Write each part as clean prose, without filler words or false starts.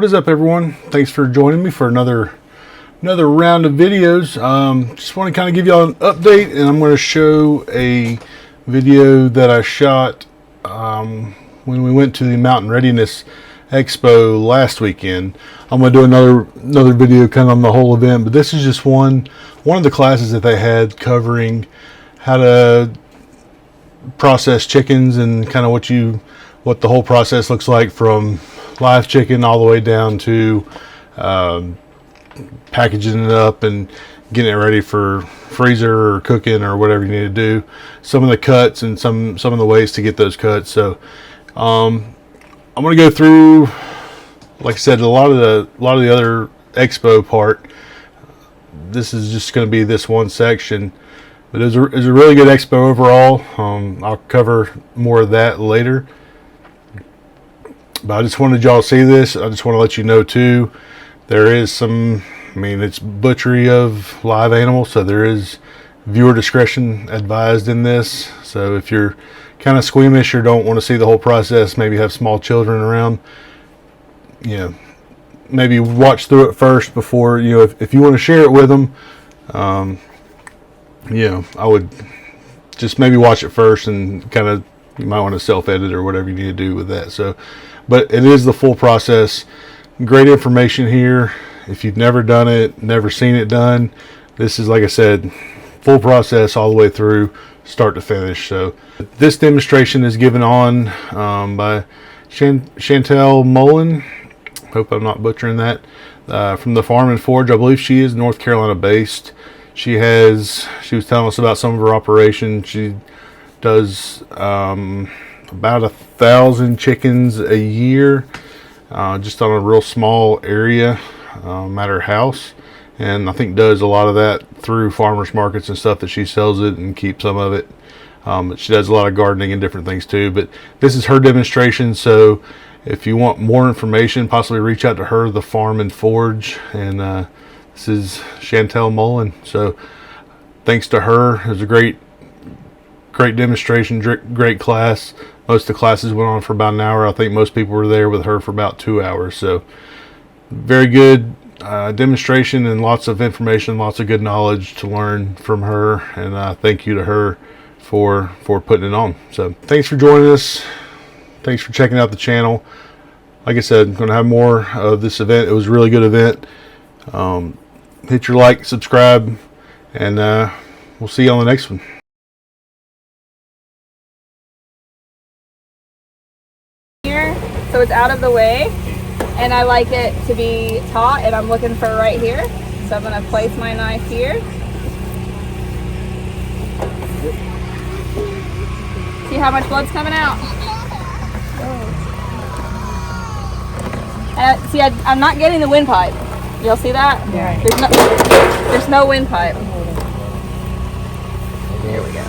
What is up, everyone? Thanks for joining me for another round of videos. Just want to kind of give y'all an update, and I'm going to show a video that I shot when we went to the Mountain Reediness Expo last weekend. I'm going to do another video kind of on the whole event, but this is just one of the classes that they had covering how to process chickens and kind of what the whole process looks like from live chicken all the way down to packaging it up and getting it ready for freezer or cooking or whatever you need to do. Some of the cuts and some of the ways to get those cuts. So I'm going to go through, like I said, a lot of the other expo part. This is just going to be this one section, but it was a really good expo overall. I'll cover more of that later. But I just wanted y'all to see this. I just want to let you know too, there is some, it's butchery of live animals, so there is viewer discretion advised in this. So if you're kind of squeamish or don't want to see the whole process, maybe have small children around, maybe watch through it first before, if you want to share it with them, I would just maybe watch it first and kind of, you might want to self-edit or whatever you need to do with that. So, but it is the full process. Great information here. If you've never done it, never seen it done, this is, like I said, full process all the way through, start to finish. So this demonstration is given on by Chantel Mullen. Hope I'm not butchering that. From the Farm and Forge. I believe she is North Carolina based. She was telling us about some of her operations. She does about 1,000 chickens a year, just on a real small area at her house, and I think does a lot of that through farmers markets and stuff that she sells it and keeps some of it. But she does a lot of gardening and different things too. But this is her demonstration, so if you want more information, possibly reach out to her, the Farm and Forge, and this is Chantel Mullen. So thanks to her. It was a great demonstration, great class. Most of the classes went on for about an hour. I think most people were there with her for about 2 hours. So very good demonstration and lots of information, lots of good knowledge to learn from her. And thank you to her for putting it on. So thanks for joining us. Thanks for checking out the channel. Like I said, I'm going to have more of this event. It was a really good event. Hit your like, subscribe, and we'll see you on the next one. So it's out of the way, and I like it to be taut, and I'm looking for right here. So I'm going to place my knife here. See how much blood's coming out? See, I'm not getting the windpipe. Y'all see that? Yeah. There's no windpipe. There we go.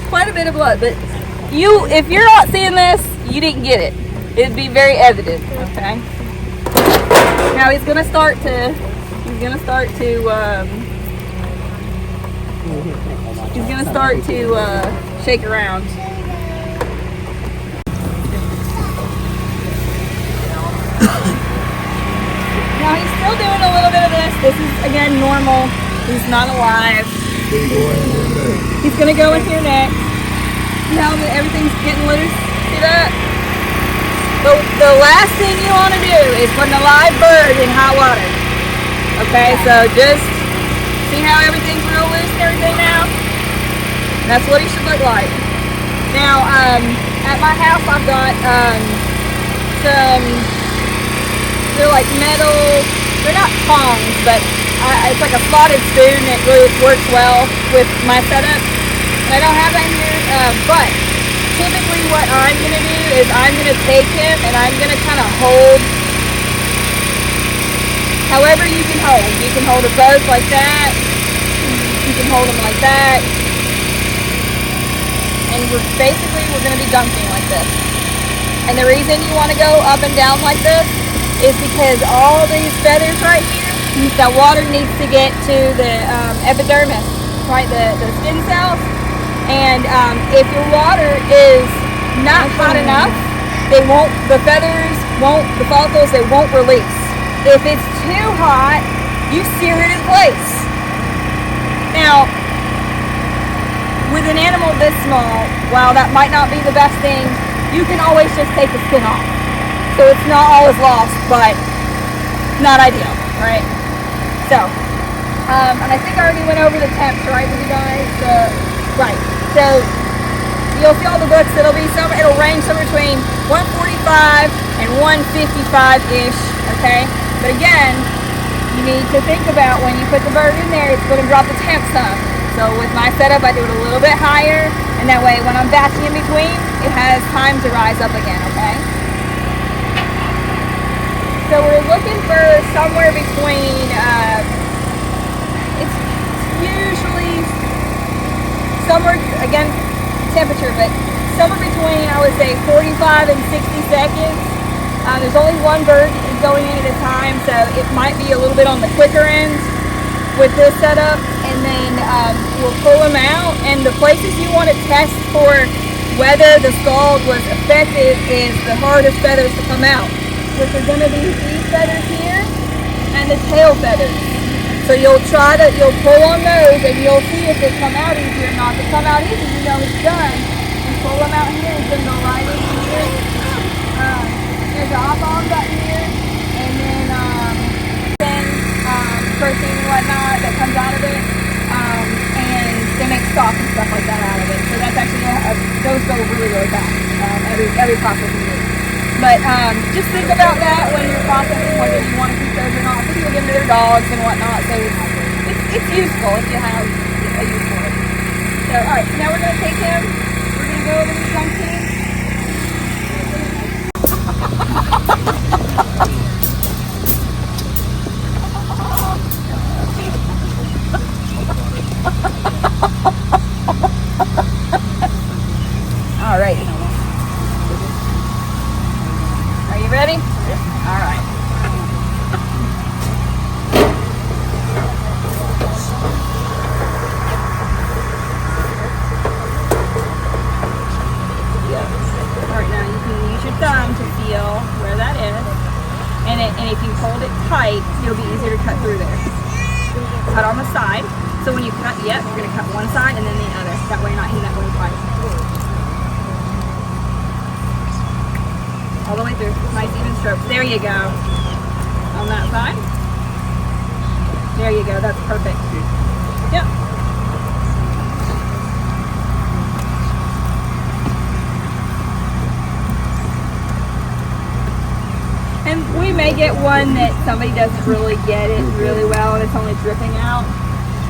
Quite a bit of blood, but if you're not seeing this, you didn't get it. It'd be very evident. Okay. Now he's gonna start to shake around. Now he's still doing a little bit of this. This is again normal. He's not alive. He's gonna go in here next. See how everything's getting loose? See that? The last thing you want to do is put a live bird in hot water. Okay, so just see how everything's real loose and everything now? That's what he should look like. Now, at my house I've got they're like metal, they're not tongs, but it's like a slotted spoon that really works well with my setup. And I don't have that here, but typically what I'm going to do is I'm going to take him and I'm going to kind of hold however you can hold. You can hold it both like that. You can hold them like that. And we're going to be dunking like this. And the reason you want to go up and down like this is because all these feathers right here, that water needs to get to the epidermis, right, the skin cells, And if your water is not hot enough, the follicles, they won't release. If it's too hot, you sear it in place. Now, with an animal this small, while that might not be the best thing, you can always just take the skin off. So it's not always lost, but not ideal, right? So, and I think I already went over the temps, right, with you guys? Right. So you'll see all the books. It'll range somewhere between 145 and 155-ish, okay? But again, you need to think about when you put the bird in there, it's going to drop the temp some. So with my setup, I do it a little bit higher, and that way when I'm batching in between, it has time to rise up again, okay? So we're looking for somewhere between, it's usually somewhere, again, temperature, but somewhere between, I would say, 45 and 60 seconds. There's only one bird going in at a time, so it might be a little bit on the quicker end with this setup, and then we'll pull them out. And the places you want to test for whether the scald was effective is the hardest feathers to come out, which are going to be these feathers here and the tail feathers. So you'll pull on those, and you'll see if they come out easier or not. If they come out easy, you know it's done. And pull them out here, and then go right in here. There's an off-on button here, and then protein and whatnot that comes out of it, and they make stock and stuff like that out of it. So that's actually those go really, really fast. Every processing unit. But just think about that when you're processing, whether you want to keep those or not. Some people give them to their dogs and whatnot, so it's useful if you have a use for it. So, all right, so now we're going to take him. We're going to go over these junkies. All right. Are you ready? Yeah. All right. All right, now you can use your thumb to feel where that is, and if you hold it tight, it'll be easier to cut through there. Cut on the side. So when you cut, you're going to cut one side and then the other. That way you're not hitting that one twice. All the way through. Nice even strokes. There you go. On that side. There you go. That's perfect. Yep. And we may get one that somebody doesn't really get it really well and it's only dripping out.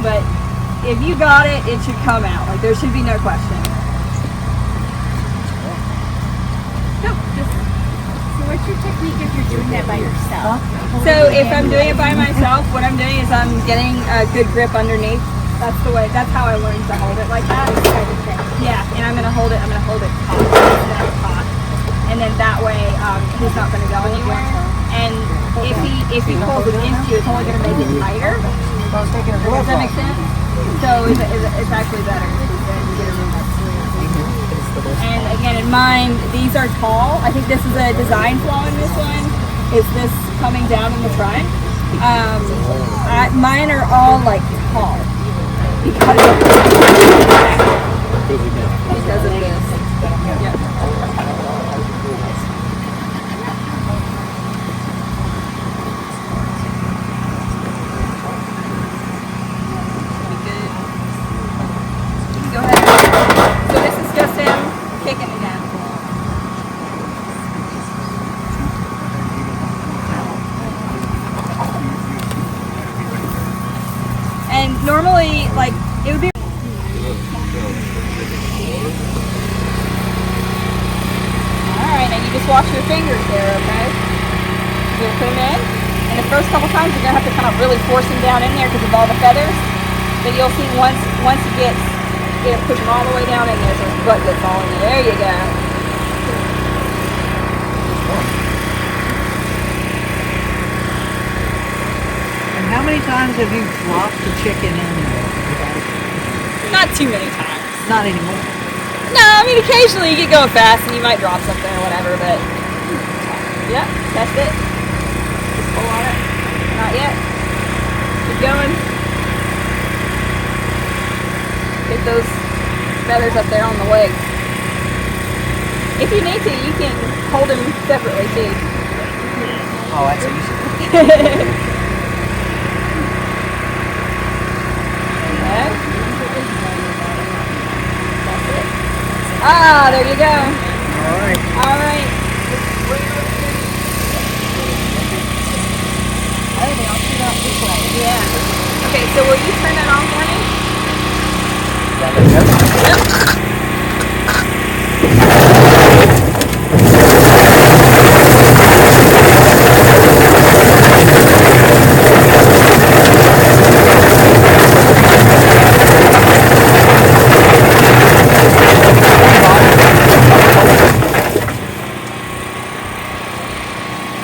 But if you got it, it should come out. Like, there should be no question. No, just... So what's your technique if you're doing that by yourself? So if I'm doing it by myself, what I'm doing is I'm getting a good grip underneath. That's how I learned to hold it like that. Yeah, and I'm gonna hold it taut. And then that way, he's not gonna go anywhere. And if he pulls against you, it's only gonna make it tighter. Does that make sense? So it's actually better. And again, in mine, these are tall. I think this is a design flaw in this one. Is this coming down in the front? Mine are all like tall because of this. Yeah. Go ahead. So this is just him kicking again. And normally, like, it would be... Alright, and you just wash your fingers there, okay? You'll put them in, and the first couple times you're going to have to kind of really force them down in there because of all the feathers. But you'll see once it gets... push them all the way down in there so his butt gets all in there. There you go. And how many times have you dropped the chicken in there? Not too many times. Not anymore. No, I mean occasionally you get going fast and you might drop something or whatever, but yeah, test it. Just pull on it. Not yet. Keep going. Get those feathers up there on the legs. If you need to, you can hold them separately too. Oh, that's easy. Ah, there you go. All right. All right. Everything else is out this way. Yeah. Okay, so will you turn that on for me? Yep.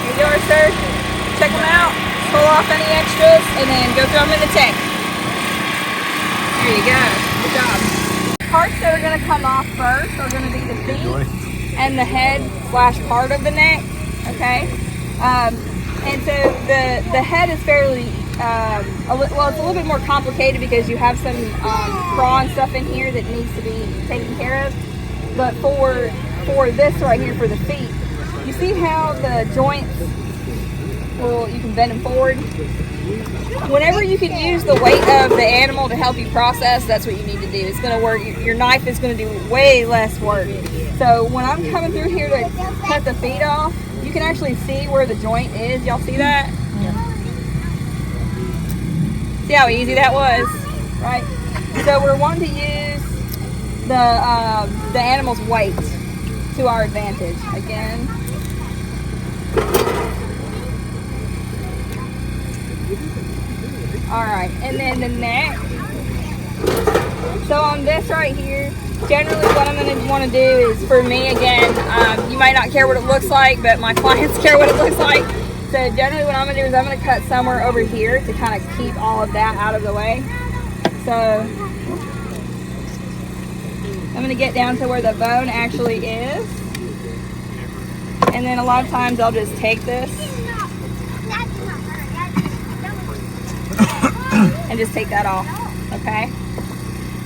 Here's yours, sir. Check them out. Pull off any extras, and then go throw them in the tank. There you go. Good job. Parts that are going to come off first are going to be the feet and the head / part of the neck. Okay. And so the head is fairly well, it's a little bit more complicated because you have some craw and stuff in here that needs to be taken care of. But for this right here, for the feet, you see how the joints, well, you can bend them forward. Whenever you can use the weight of the animal to help you process, that's what you need to do. It's going to work. Your knife is going to do way less work. So when I'm coming through here to cut the feet off, you can actually see where the joint is. Y'all see that? See how easy that was, right? So we're wanting to use the animal's weight to our advantage. Again. All right, and then the neck. So on this right here, generally what I'm going to want to do is, for me again, you might not care what it looks like, but my clients care what it looks like. So generally what I'm going to do is I'm going to cut somewhere over here to kind of keep all of that out of the way. So I'm going to get down to where the bone actually is. And then a lot of times I'll just take this and just take that off, okay?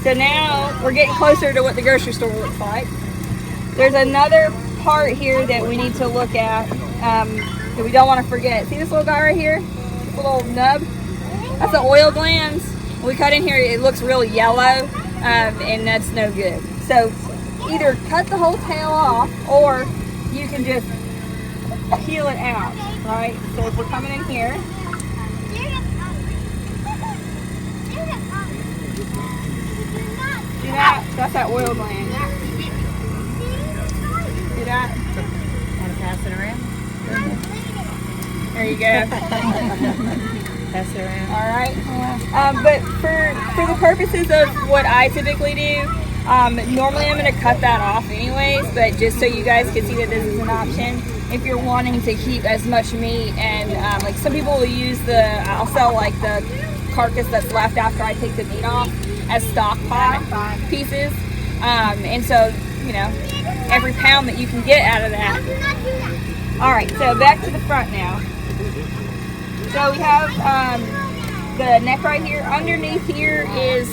So now we're getting closer to what the grocery store looks like. There's another part here that we need to look at that we don't want to forget. See this little guy right here? This little nub? That's the oil glands. When we cut in here, it looks real yellow, and that's no good. So either cut the whole tail off, or you can just peel it out, right? So if we're coming in here, see that? That's that oil gland. See that? Want to pass it around? There you go. Pass it around. All right. But for the purposes of what I typically do, normally I'm going to cut that off anyways, but just so you guys can see that this is an option. If you're wanting to keep as much meat, and like some people will use I'll sell like the carcass that's left after I take the meat off as stock pot pieces. And so, you know, every pound that you can get out of that. All right, so back to the front now. So we have the neck right here. Underneath here is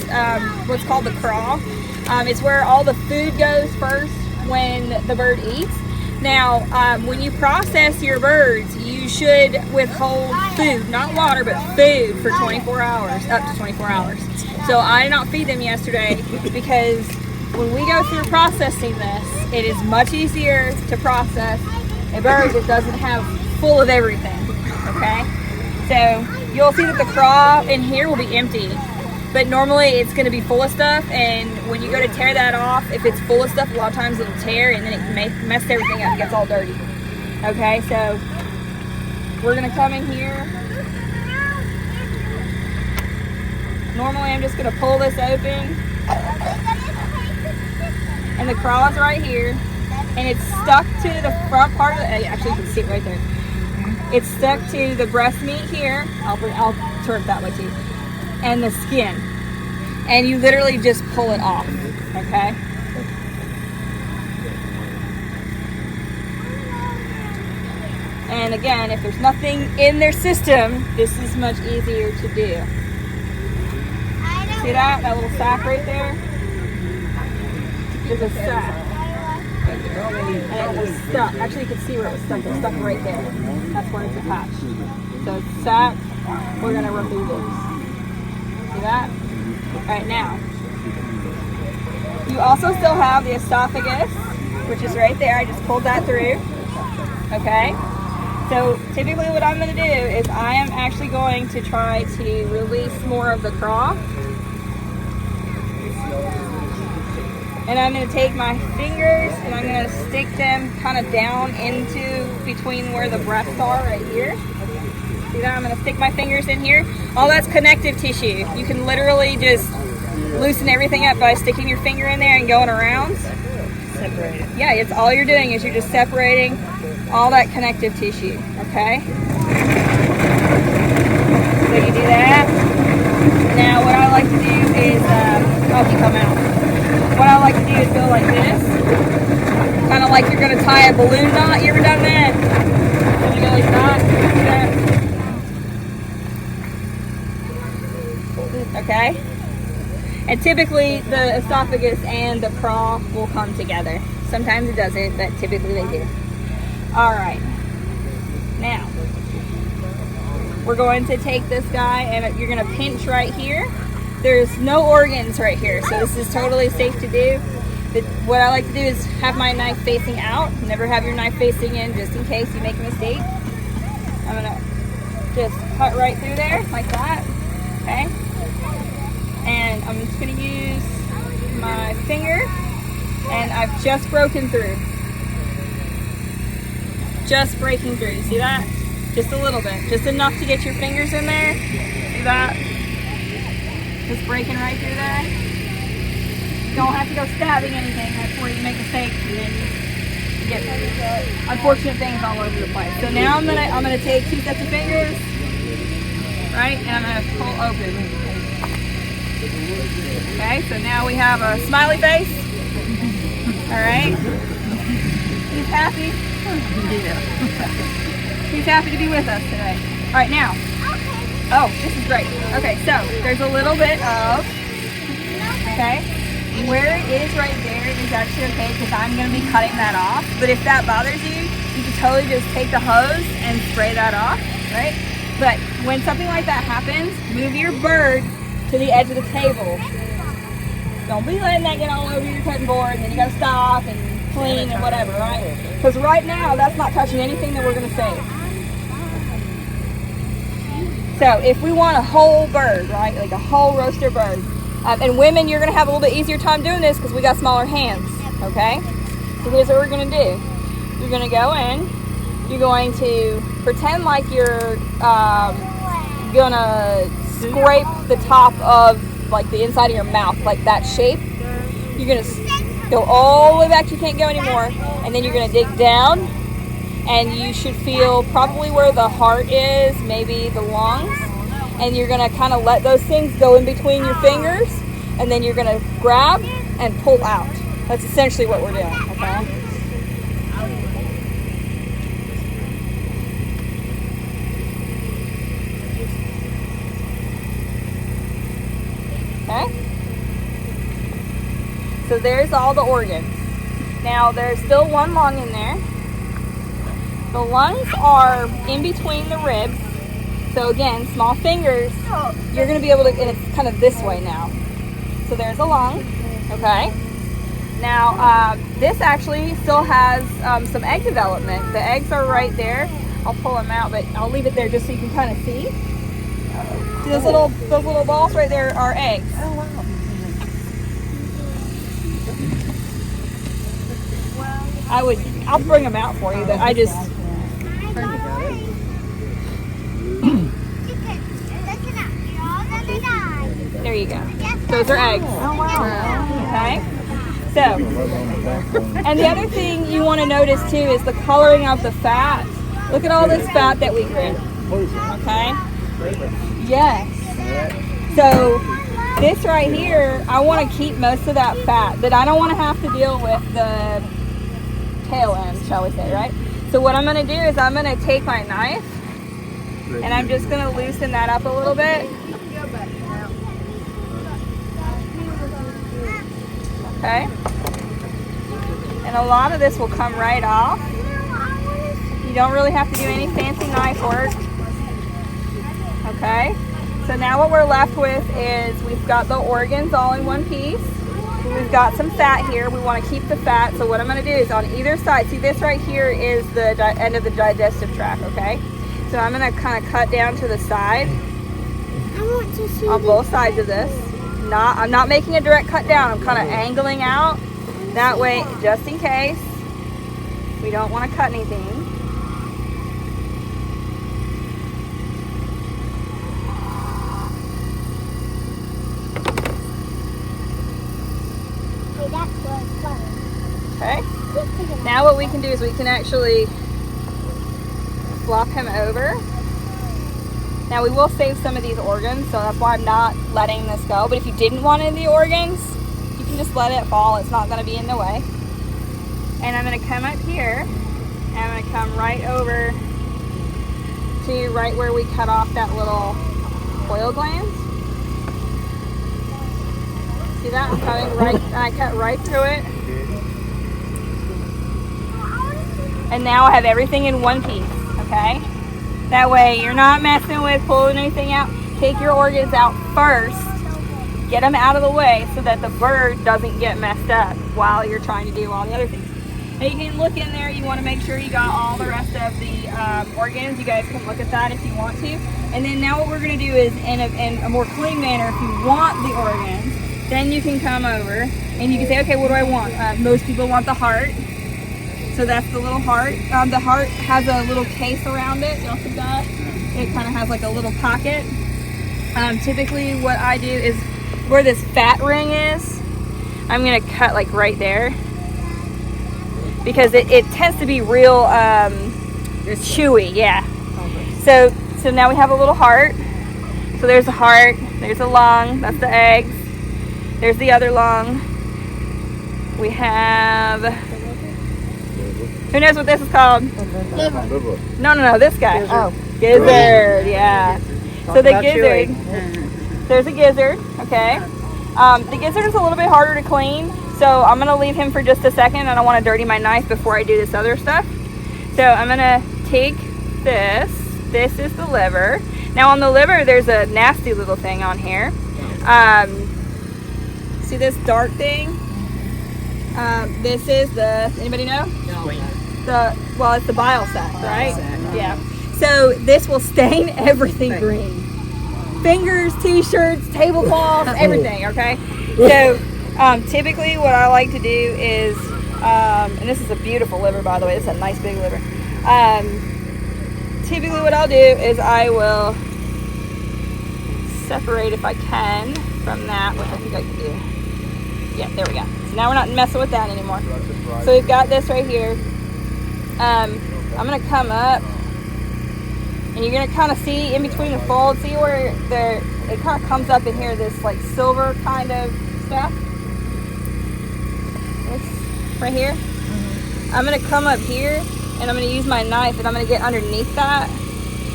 what's called the craw. It's where all the food goes first when the bird eats. Now, when you process your birds, you should withhold food, not water, but food for 24 hours, up to 24 hours. So I did not feed them yesterday because when we go through processing this, it is much easier to process a bird that doesn't have full of everything, okay? So you'll see that the craw in here will be empty, but normally it's going to be full of stuff, and when you go to tear that off, if it's full of stuff, a lot of times it'll tear and then it can mess everything up and gets all dirty. Okay, so we're going to come in here. Normally I'm just going to pull this open, and the craw is right here, and it's stuck to the front part of the, actually you can see it right there. It's stuck to the breast meat here. I'll turn it that way too. And the skin. And you literally just pull it off. okay? And again, if there's nothing in their system, this is much easier to do. See that? That little sac right there? There's a sac. And it was stuck. Actually, you can see where it was stuck. It was stuck right there. That's where it's attached. So it's sac. We're going to remove it. See that? All right, now. You also still have the esophagus, which is right there. I just pulled that through. Okay? So typically what I'm going to do is I am actually going to try to release more of the craw. And I'm going to take my fingers and I'm going to stick them kind of down into between where the breasts are right here. See that? I'm going to stick my fingers in here. All that's connective tissue. You can literally just loosen everything up by sticking your finger in there and going around. Separate it. Yeah, it's all you're doing is you're just separating all that connective tissue, okay? So you do that. Now what I like to do is, oh, you come out. What I like to do is go like this. Kind of like you're going to tie a balloon knot. You ever done that? You go like that. Okay? And typically the esophagus and the craw will come together. Sometimes it doesn't, but typically they do. Alright. Now, we're going to take this guy and you're going to pinch right here. There's no organs right here, so this is totally safe to do. What I like to do is have my knife facing out. Never have your knife facing in, just in case you make a mistake. I'm going to just cut right through there, like that. Okay? And I'm just going to use my finger, and I've just broken through. Just breaking through. You see that? Just a little bit. Just enough to get your fingers in there. See that? Just breaking right through there. You don't have to go stabbing anything. That's where you make mistakes and then you get unfortunate things all over the place. So now I'm gonna take 2 sets of fingers, right? And I'm gonna pull open. Okay, so now we have a smiley face. All right. He's happy. He's happy to be with us today. All right, now. Oh, this is great. Okay, so there's a little bit of, okay, where it is right there is actually okay because I'm going to be cutting that off. But if that bothers you, you can totally just take the hose and spray that off, right? But when something like that happens, move your bird to the edge of the table. Don't be letting that get all over your cutting board and then you got to stop and clean and whatever, right? Because right now, that's not touching anything that we're going to save. So if we want a whole bird, right, like a whole roaster bird, and women, you're going to have a little bit easier time doing this because we got smaller hands, okay? So here's what we're going to do. You're going to go in, you're going to pretend like you're going to scrape the top of like the inside of your mouth, like that shape. You're going to go all the way back, you can't go anymore, and then you're going to dig down. And you should feel probably where the heart is, maybe the lungs. And you're going to kind of let those things go in between your fingers. And then you're going to grab and pull out. That's essentially what we're doing, okay? Okay? So there's all the organs. Now there's still one lung in there. The lungs are in between the ribs. So again, small fingers, you're going to be able to, and it's kind of this way now. So there's a lung, okay? Now, this actually still has some egg development. The eggs are right there. I'll pull them out, but I'll leave it there just so you can kind of see. See those little balls right there are eggs. Oh, wow. I'll bring them out for you, but I just... There you go. Those are eggs. Oh, wow. Okay? So, and the other thing you want to notice too is the coloring of the fat. Look at all this fat that we grew. Okay? Yes. So, This right here, I want to keep most of that fat, but I don't want to have to deal with the tail end, shall we say, right? So what I'm going to do is I'm going to take my knife and I'm just going to loosen that up a little bit. Okay. And a lot of this will come right off. You don't really have to do any fancy knife work. Okay. So now what we're left with is we've got the organs all in one piece. We've got some fat here. We want to keep the fat. So what I'm going to do is on either side, see this right here is the end of the digestive tract, okay? So I'm going to kind of cut down to the side on both sides of this. I'm not making a direct cut down. I'm kind of angling out. That way, just in case, we don't want to cut anything. Okay. Now what we can do is we can actually flop him over. Now we will save some of these organs, so that's why I'm not letting this go. But if you didn't want any of the organs, you can just let it fall. It's not going to be in the way. And I'm going to come up here, and I'm going to come right over to right where we cut off that little coil gland. See that? I'm cutting right, and I cut right through it. And now I have everything in one piece, okay? That way you're not messing with pulling anything out. Take your organs out first. Get them out of the way so that the bird doesn't get messed up while you're trying to do all the other things. Now you can look in there. You want to make sure you got all the rest of the organs. You guys can look at that if you want to. And then now what we're going to do is in a more clean manner, if you want the organs, then you can come over and you can say, okay, what do I want? Most people want the heart. So that's the little heart. The heart has a little case around it. Y'all see that? It kind of has like a little pocket. Typically what I do is where this fat ring is, I'm going to cut like right there. Because it tends to be real chewy, yeah. So now we have a little heart. So there's the heart, there's the lung, that's the eggs. There's the other lung. We have... Who knows what this is called? Liver. No, this guy. Gizzard. Oh, gizzard, yeah. So the gizzard, there's a gizzard, okay. The gizzard is a little bit harder to clean, so I'm going to leave him for just a second. I don't want to dirty my knife before I do this other stuff. So I'm going to take this. This is the liver. Now on the liver, there's a nasty little thing on here. See this dark thing? This is the, anybody know? No. Well, it's the bile sac, right? Yeah. So this will stain everything green. Fingers, t-shirts, tablecloths, everything, okay? So typically what I like to do is, and this is a beautiful liver, by the way. This is a nice big liver. Typically what I'll do is I will separate, if I can, from that, which I think I can do. Yeah, there we go. So now we're not messing with that anymore. So we've got this right here. I'm going to come up, and you're going to kind of see in between the folds, see where it kind of comes up in here, this like silver kind of stuff. This right here. I'm going to come up here, and I'm going to use my knife, and I'm going to get underneath that.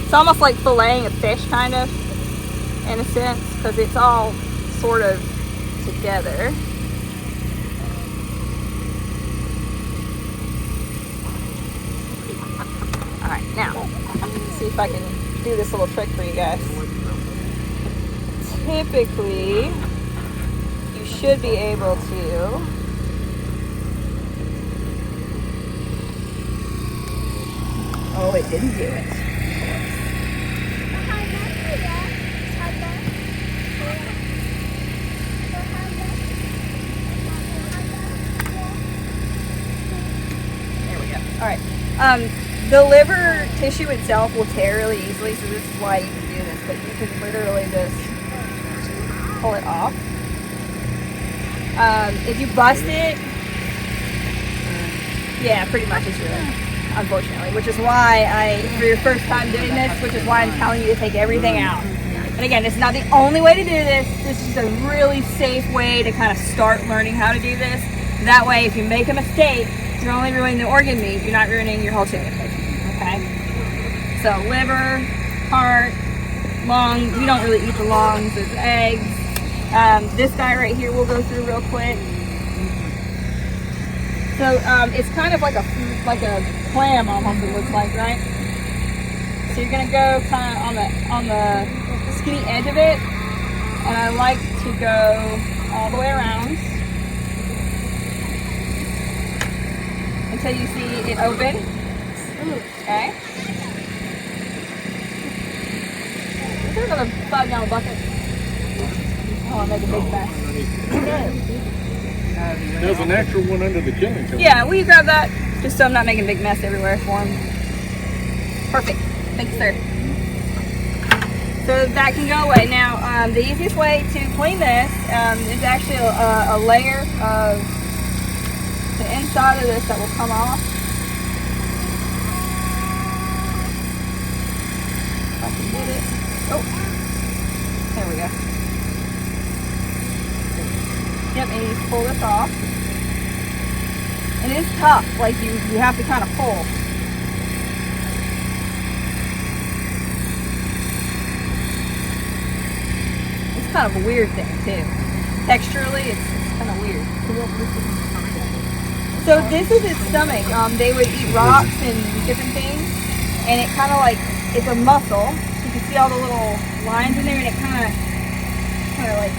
It's almost like filleting a fish, kind of, in a sense, because it's all sort of together. Alright, now, let's see if I can do this little trick for you guys. Typically, you should be able to Oh, it didn't do it. There we go. Alright. The liver tissue itself will tear really easily, so this is why you can do this, but you can literally just pull it off. If you bust it, yeah, pretty much it's ruined, unfortunately, which is why for your first time doing this, which is why I'm telling you to take everything out. And again, it's not the only way to do this. This is a really safe way to kind of start learning how to do this. That way, if you make a mistake, you're only ruining the organ meat. You're not ruining your whole chicken. Okay? So liver, heart, lungs. We don't really eat the lungs. There's eggs. This guy right here we'll go through real quick. So it's kind of like a clam almost, it looks like, right? So you're gonna go kind of on the skinny edge of it, and I like to go all the way around until you see it open. Okay. There's another $5 bucket. Oh, I'll make a big mess. There's an extra one under the killing table. Yeah, will you grab that? Just so I'm not making a big mess everywhere for him. Perfect. Thanks, sir. So that can go away. Now, the easiest way to clean this is actually a layer of the inside of this that will come off. If I can get it. Oh, there we go. Yep, and you pull this off. And it is tough, like you have to kind of pull. It's kind of a weird thing too. Texturally, it's kind of weird. So this is its stomach. They would eat rocks and different things, and it kind of like, it's a muscle. You can see all the little lines in there, and it kind of like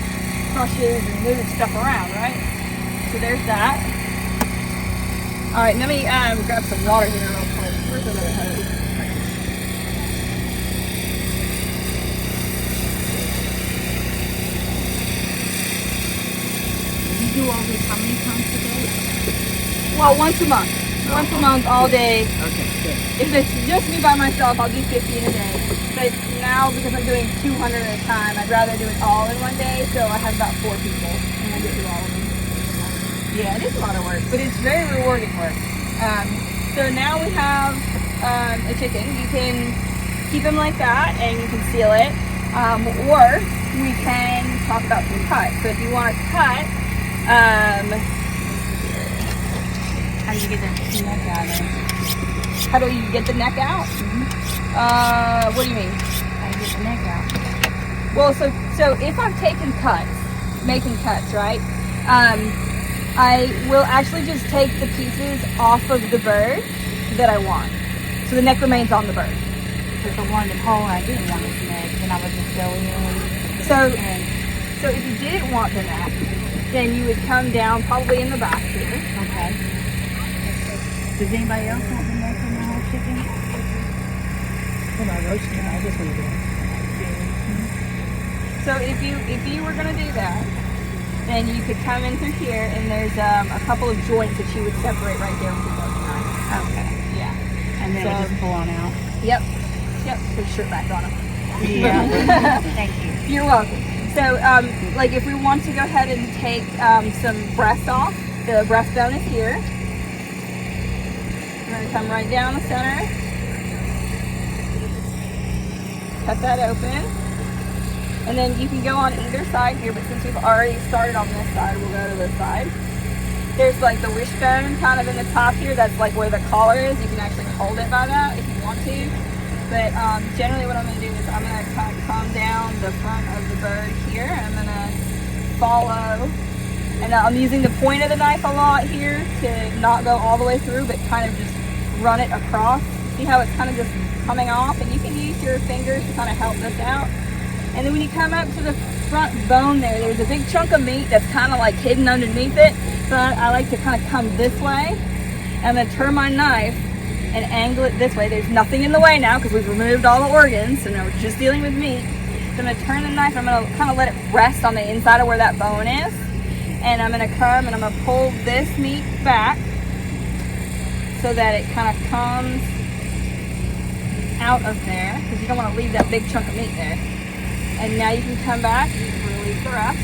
crushes and moves stuff around, right? So there's that. All right, let me grab some water here real quick. Where's the other hose? You do all this how many times a day? Well, once a month. Once a month, all day. Okay, good. If it's just me by myself, I'll do 50 in a day. But now, because I'm doing 200 at a time, I'd rather do it all in one day, so I have about 4 people, and I get through all of them. Yeah, it is a lot of work, but it's very rewarding work. So now we have a chicken. You can keep him like that, and you can seal it. Or we can talk about some cuts. So if you want to cut, How do you get the neck out of it? how do you get the neck out? What do you mean? How do you get the neck out? Well, so if I'm taking cuts, making cuts, right? I will actually just take the pieces off of the bird that I want. So the neck remains on the bird. Because the one, the whole, I didn't want his neck, and I would just go in. So if you didn't want the neck, then you would come down probably in the back here. Okay. Does anybody else want the neck in the whole chicken? When I roast it, I just want to So if you were gonna do that, then you could come in through here, and there's a couple of joints that you would separate right there with your both knife. Okay. Yeah. And then So- we just pull on out. Yep. Put your shirt back on him. Yeah. Thank you. You're welcome. So, like if we want to go ahead and take some breast off, the breastbone is here. We're going to come right down the center. Cut that open. And then you can go on either side here, but since we've already started on this side, we'll go to this side. There's like the wishbone kind of in the top here. That's like where the collar is. You can actually hold it by that if you want to. But generally what I'm going to do is I'm going to come down the front of the bird here. I'm going to follow. And I'm using the point of the knife a lot here to not go all the way through, but kind of just run it across. See how it's kind of just coming off? And you can use your fingers to kind of help this out. And then when you come up to the front bone there's a big chunk of meat that's kind of like hidden underneath it. So I like to kind of come this way and then turn my knife and angle it this way. There's nothing in the way now because we've removed all the organs, so now we're just dealing with meat. So I'm going to turn the knife, I'm going to kind of let it rest on the inside of where that bone is. And I'm going to come and I'm going to pull this meat back so that it kind of comes out of there, because you don't want to leave that big chunk of meat there. And now you can come back and you can release the rest.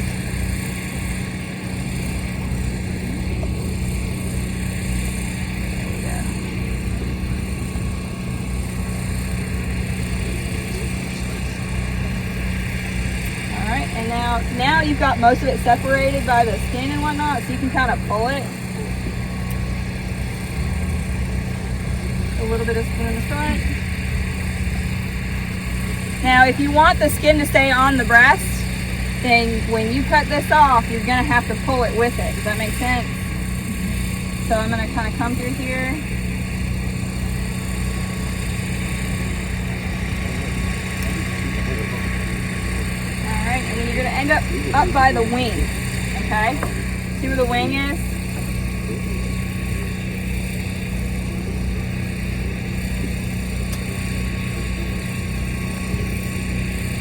There we go. Now you've got most of it separated by the skin and whatnot, so you can kind of pull it. A little bit of skin in the front. Now, if you want the skin to stay on the breast, then when you cut this off, you're gonna have to pull it with it. Does that make sense? So I'm gonna kind of come through here. All right, and then you're gonna end up by the wing, okay? See where the wing is?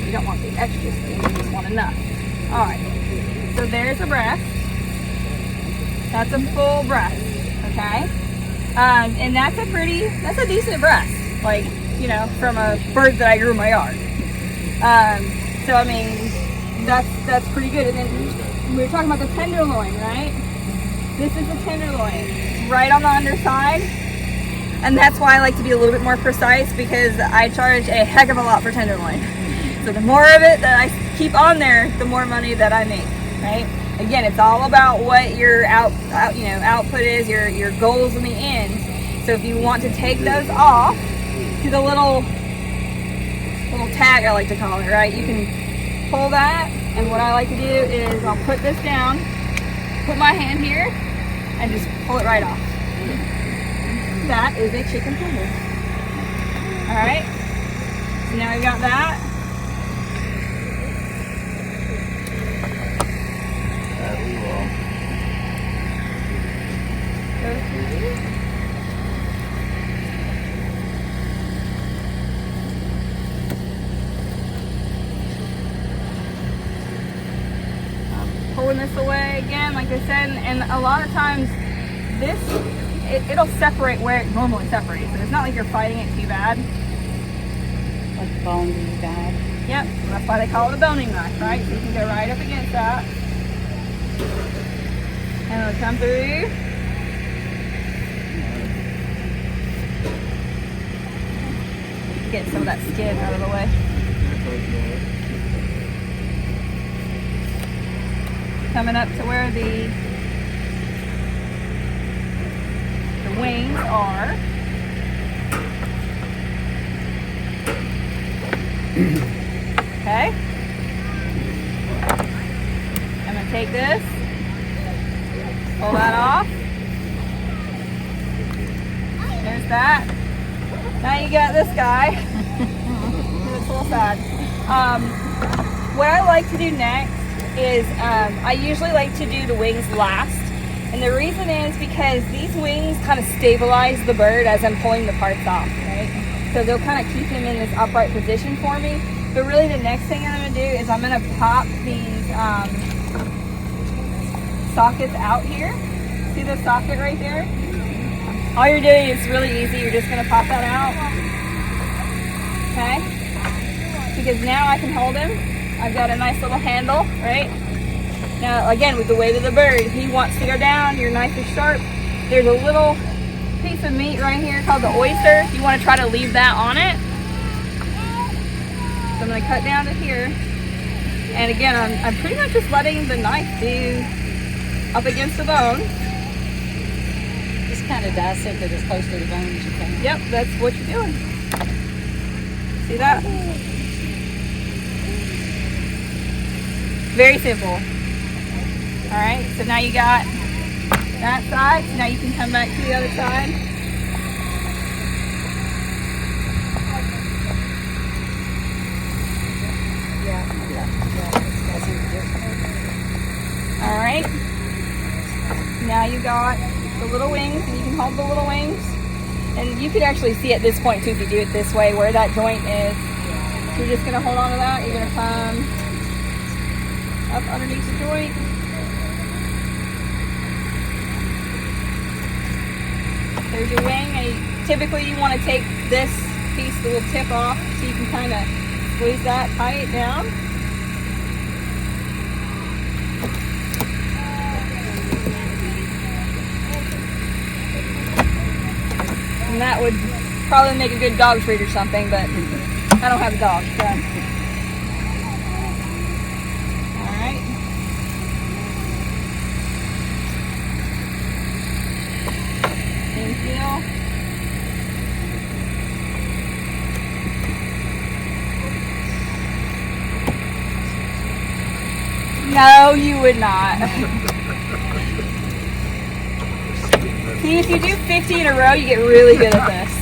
You don't want the extra skin, you just want enough. All right, so there's a breast. That's a full breast, okay? And that's a decent breast, like, you know, from a bird that I grew in my yard. So I mean, that's pretty good. And then we were talking about the tenderloin, right? This is the tenderloin, right on the underside. And that's why I like to be a little bit more precise, because I charge a heck of a lot for tenderloin. So the more of it that I keep on there, the more money that I make, right? Again, it's all about what your output is, your goals in the end. So if you want to take those off, see the little tag, I like to call it, right? You can pull that, and what I like to do is I'll put this down, put my hand here, and just pull it right off. That is a chicken tender. All right. So now we got that. Pulling this away again, like I said, and a lot of times it'll separate where it normally separates. So it's not like you're fighting it too bad. Like the bone is bad. Yep, that's why they call it a boning knife, right? So you can go right up against that. And it'll come through. Get some of that skin out of the way. Coming up to where the wings are. Okay. I'm gonna take this, pull that off. There's that. Now you got this guy. It's a little sad. What I like to do next is I usually like to do the wings last. And the reason is because these wings kind of stabilize the bird as I'm pulling the parts off, right? So they'll kind of keep him in this upright position for me. But really the next thing I'm going to do is I'm going to pop these sockets out here. See the socket right there? All you're doing is really easy. You're just going to pop that out. Okay? Because now I can hold him. I've got a nice little handle, right? Now, again, with the weight of the bird, he wants to go down, your knife is sharp. There's a little piece of meat right here called the oyster. You want to try to leave that on it. So I'm going to cut down to here. And again, I'm pretty much just letting the knife do up against the bone. Just kind of dissect it as close to the bone as you can. Yep, that's what you're doing. See that? Very simple. All right, so now you got that side. So now you can come back to the other side. All right. Now you got the little wings, and you can hold the little wings. And you can actually see at this point too, if you do it this way, where that joint is. So you're just gonna hold on to that. You're gonna come up underneath the joint. There's your wing, and typically you want to take this piece, the little tip off, so you can kind of squeeze that, tie it down. And that would probably make a good dog treat or something, but I don't have a dog, so. Alright. deal. No, you would not. See, if you do 50 in a row, you get really good at this.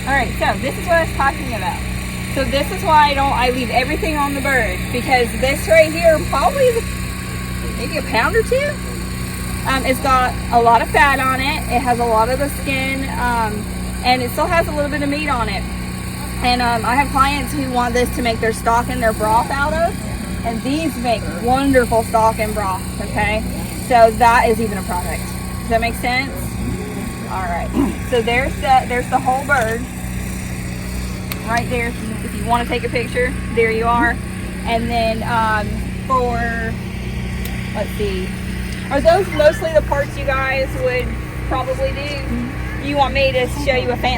Alright, so this is what I was talking about. So this is why I leave everything on the bird, because this right here probably is maybe a pound or two. It's got a lot of fat on it. It has a lot of the skin, and it still has a little bit of meat on it. And I have clients who want this to make their stock and their broth out of, and these make wonderful stock and broth. Okay, so that is even a product. Does that make sense? All right. So there's the whole bird right there. If you want to take a picture, there you are. And then let's see, are those mostly the parts you guys would probably do? You want me to show you a fancy